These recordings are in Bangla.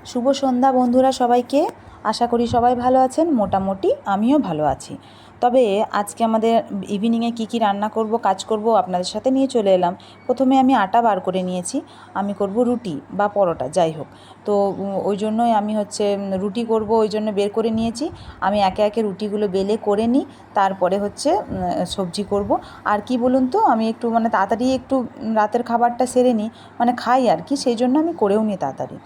শুভ সন্ধ্যা বন্ধুরা সবাইকে। আশা করি সবাই ভালো আছেন, মোটামুটি আমিও ভালো আছি। তবে আজকে আমাদের ইভিনিংয়ে কী রান্না করব, কাজ করব আপনাদের সাথে নিয়ে চলে এলাম। প্রথমে আমি আটা বার করে নিয়েছি, আমি করব রুটি বা পরোটা যাই হোক। তো ওই জন্যই আমি রুটি করব, ওই জন্য বের করে নিয়েছি। আমি একে একে রুটিগুলো বেলে করে নিই, তারপরে সবজি করব। আর কি বলুন তো, আমি একটু তাড়াতাড়ি একটু রাতের খাবারটা সেরে নিই, খাই আর কি, সেই জন্য আমি করেও নিই তাড়াতাড়ি।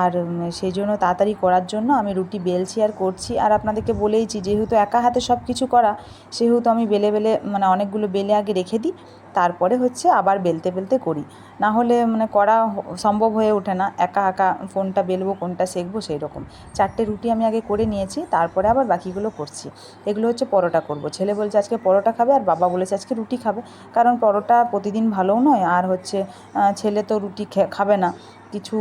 আর সেই জন্য তাড়াতাড়ি করার জন্য আমি রুটি বেলছি আর করছি। আর আপনাদেরকে বলেইছি, যেহেতু একা হাতে সব কিছু করা, সেহেতু আমি বেলে বেলে অনেকগুলো বেলে আগে রেখে দিই, তারপরে আবার বেলতে বেলতে করি। না হলে করা সম্ভব হয়ে ওঠে না, একা একা কোনটা বেলবো কোনটা সেঁকবো সেই রকম। 4টে রুটি আমি আগে করে নিয়েছি, তারপরে আবার বাকিগুলো করছি। এগুলো পরোটা করব। ছেলে বলছে আজকে পরোটা খাবে, আর বাবা বলেছে আজকে রুটি খাবে। কারণ পরোটা প্রতিদিন ভালোও নয়, আর ছেলে তো রুটি খাবে না, কিছু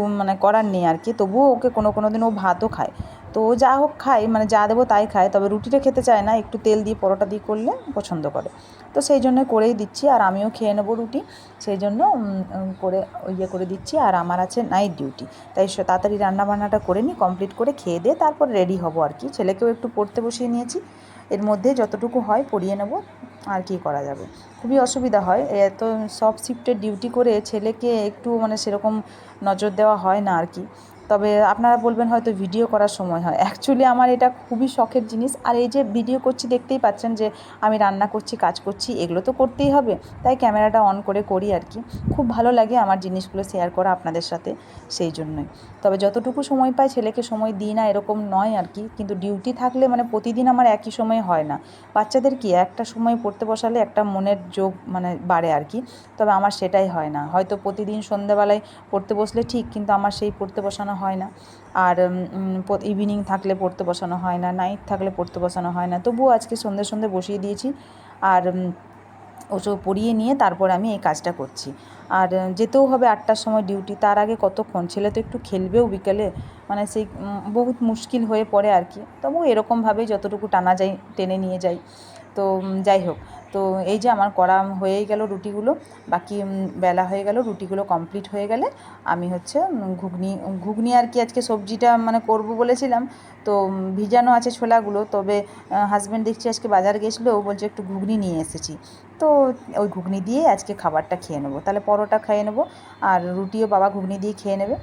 করার নেই আর কি। তবুও ওকে কোনো দিন ও ভাতও খায়, তো ও যা হোক খায়, যা দেবো তাই খায়। তবে রুটিটা খেতে চায় না, একটু তেল দিয়ে পরোটা দিয়ে করলে পছন্দ করে। তো সেই জন্য করেই দিচ্ছি, আর আমিও খেয়ে নেবো রুটি, সেই জন্য করে করে দিচ্ছি। আর আমার আছে নাইট ডিউটি, তাই তাড়াতাড়ি রান্নাবান্নাটা করে নিই, কমপ্লিট করে খেয়ে দিয়ে তারপর রেডি হব আর কি। ছেলেকেও একটু পড়তে বসিয়ে নিয়েছি, এর মধ্যে যতটুকু হয় পড়িয়ে নেব, আর কি করা যাবে। খুবই অসুবিধা হয়, এত সব শিফটের ডিউটি করে ছেলেকে একটু সেরকম নজর দেওয়া হয় না আর কি। তবে আপনারা বলবেন হয়তো ভিডিও করার সময় হয়, অ্যাকচুয়ালি আমার এটা খুবই শখের জিনিস। আর এই যে ভিডিও করছি, দেখতেই পাচ্ছেন যে আমি রান্না করছি, কাজ করছি, এগুলো তো করতেই হবে, তাই ক্যামেরাটা অন করে করি আর কি। খুব ভালো লাগে আমার জিনিসগুলো শেয়ার করা আপনাদের সাথে, সেই জন্যই। তবে যতটুকু সময় পাই ছেলেকে সময় দিই না এরকম নয় আর কি, কিন্তু ডিউটি থাকলে প্রতিদিন আমার একই সময় হয় না। বাচ্চাদের কি একটা সময় পড়তে বসালে একটা মনের যোগ বাড়ে আর কি। তবে আমার সেটাই হয় না, হয়তো প্রতিদিন সন্ধ্যাবেলায় পড়তে বসলে ঠিক, কিন্তু আমার সেই পড়তে বসানো হয় না। আর ইভিনিং থাকলে পড়তে বসানো হয় না, নাইট থাকলে পড়তে বসানো হয় না। তবুও আজকে সন্ধ্যে সন্ধ্যে বসিয়ে দিয়েছি, আর ওসব পড়িয়ে নিয়ে তারপর আমি এই কাজটা করছি। আর যেতেও হবে 8টার সময় ডিউটি, তার আগে কতক্ষণ, ছেলে তো একটু খেলবেও বিকেলে, সেই বহুত মুশকিল হয়ে পড়ে আর কি। তবু এরকমভাবেই যতটুকু টানা যায় টেনে নিয়ে যাই। তো যাই হোক, তো এই যে আমার করা হয়েই গেল রুটিগুলো, বাকি বেলা হয়ে গেল, রুটিগুলো কমপ্লিট হয়ে গেলে আমি ঘুগনি ঘুগনি আর কি আজকে সবজিটা করব বলেছিলাম। তো ভিজানো আছে ছোলাগুলো, তবে হাজব্যান্ড দেখছি আজকে বাজার গেছিলো, ও বলছে একটু ঘুগনি নিয়ে এসেছি। তো ওই ঘুগনি দিয়ে আজকে খাবারটা খেয়ে নেবো, তাহলে পরোটা খেয়ে নেবো, আর রুটিও বাবা ঘুগনি দিয়ে খেয়ে নেবে।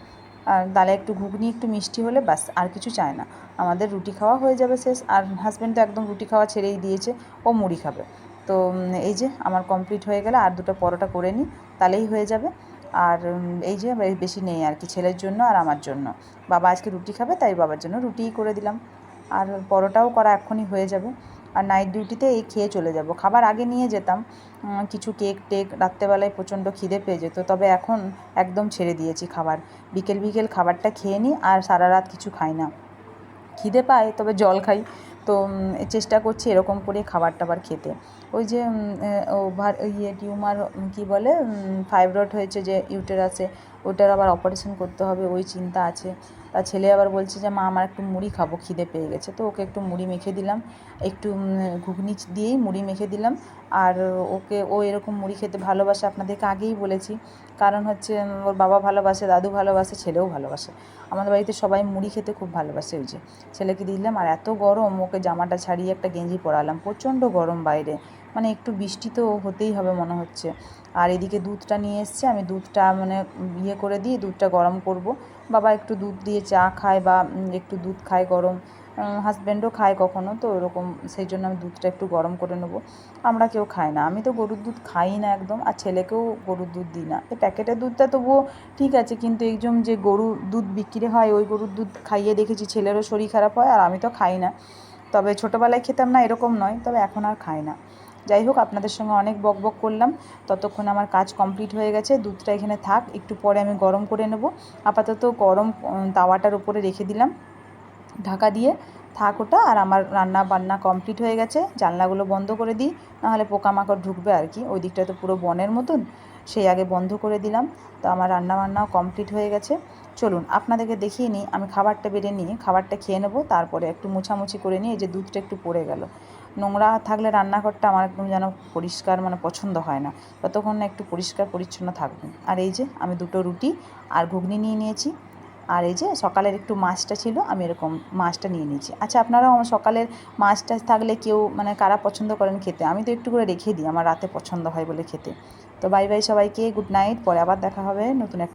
আর তাহলে একটু ঘুগনি একটু মিষ্টি হলে ব্যাস, আর কিছু চায় না, আমাদের রুটি খাওয়া হয়ে যাবে শেষ। আর হাজব্যান্ড তো একদম রুটি খাওয়া ছেড়েই দিয়েছে, ও মুড়ি খাবে। তো এই যে আমার কমপ্লিট হয়ে গেলে আর দুটো পরোটা করে নিই, তাহলেই হয়ে যাবে। আর এই যে বেশি নেই আর কি, ছেলের জন্য আর আমার জন্য। বাবা আজকে রুটি খাবে, তাই বাবার জন্য রুটিই করে দিলাম, আর পরোটাও করা এক্ষুনি হয়ে যাবে। আর নাইট ডিউটিতে এই খেয়ে চলে যাব। খাবার আগে নিয়ে যেতাম, কিছু কেক টেক, রাত্রেবেলায় প্রচণ্ড খিদে পেয়ে যেত, তবে এখন একদম ছেড়ে দিয়েছি খাবার। বিকেল বিকেল খাবারটা খেয়ে নিই, আর সারা রাত কিছু খাই না। খিদে পায় তবে জল খাই, তো চেষ্টা করছি এরকম করে খাবার টাবার খেতে। ওই যে ওভার টিউমার কী বলে, ফাইব্রয়েড হয়েছে যে ইউটেরাসে, ওটার আবার অপারেশন করতে হবে, ওই চিন্তা আছে। আর ছেলে আবার বলছে যে মা আমার একটু মুড়ি খাবো, খিদে পেয়ে গেছে। তো ওকে একটু মুড়ি মেখে দিলাম, একটু ঘুগনি দিয়েই মুড়ি মেখে দিলাম। আর ও এরকম মুড়ি খেতে ভালোবাসে, আপনাদেরকে আগেই বলেছি। কারণ ওর বাবা ভালোবাসে, দাদু ভালোবাসে, ছেলেও ভালোবাসে। আমাদের বাড়িতে সবাই মুড়ি খেতে খুব ভালোবাসে। ওই যে ছেলেকে দিলাম, আর এত গরম, ওকে জামাটা ছাড়িয়ে একটা গেঞ্জি পরালাম, প্রচণ্ড গরম বাইরে, একটু বৃষ্টি তো হতেই হবে মনে হচ্ছে। আর এদিকে দুধটা নিয়ে এসছে, আমি দুধটা করে দিই, দুধটা গরম করব। বাবা একটু দুধ দিয়ে চা খায়, বা একটু দুধ খায় গরম, হাজব্যান্ডও খায় কখনো, তো ওরকম, সেই জন্য আমি দুধটা একটু গরম করে নেবো। আমরা কেউ খাই না, আমি তো গরুর দুধ খাই না একদম, আর ছেলেকেও গরুর দুধ দিই না। এই প্যাকেটের দুধটা তবুও ঠিক আছে, কিন্তু একদম যে গরুর দুধ বিক্রি হয়, ওই গরুর দুধ খাইয়ে দেখেছি ছেলেরও শরীর খারাপ হয়, আর আমি তো খাই না। তবে ছোটোবেলায় খেতাম না এরকম নয়, তবে এখন আর খাই না। যাই হোক, আপনাদের সঙ্গে অনেক বকবক করলাম, ততক্ষণ আমার কাজ কমপ্লিট হয়ে গেছে। দুধটা এখানে থাক, একটু পরে আমি গরম করে নেব। আপাতত গরম তাওয়াটার উপরে রেখে দিলাম ঢাকা দিয়ে, থাক ওটা। আর আমার রান্না বান্না কমপ্লিট হয়ে গেছে, জানলাগুলো বন্ধ করে দিই, নাহলে পোকামাকড় ঢুকবে আর কি। ওই দিকটা তো পুরো বনের মতন, সেই আগে বন্ধ করে দিলাম। তো আমার রান্না বান্নাও কমপ্লিট হয়ে গেছে। চলুন আপনাদেরকে দেখিয়ে নিই, আমি খাবারটা বেড়ে নিয়ে খাবারটা খেয়ে নেবো, তারপরে একটু মোছামুছি করে নিই। এই যে দুধটা একটু পড়ে গেল, নোংরা থাকলে রান্নাঘরটা আমার একদম যেন পরিষ্কার পছন্দ হয় না, ততক্ষণ না একটু পরিষ্কার পরিচ্ছন্ন থাকবে। আর এই যে আমি দুটো রুটি আর ঘুগনি নিয়ে নিয়েছি, আর এই যে সকালের একটু মাছটা ছিল, আমি এরকম মাছটা নিয়ে নিয়েছি। আচ্ছা, আপনারাও আমার সকালের মাছটা থাকলে কেউ মানে কারা পছন্দ করেন খেতে? আমি তো একটু করে রেখে দিই, আমার রাতে পছন্দ হয় বলে খেতে। তো বাই বাই সবাইকে, গুড নাইট। পরে আবার দেখা হবে নতুন একটা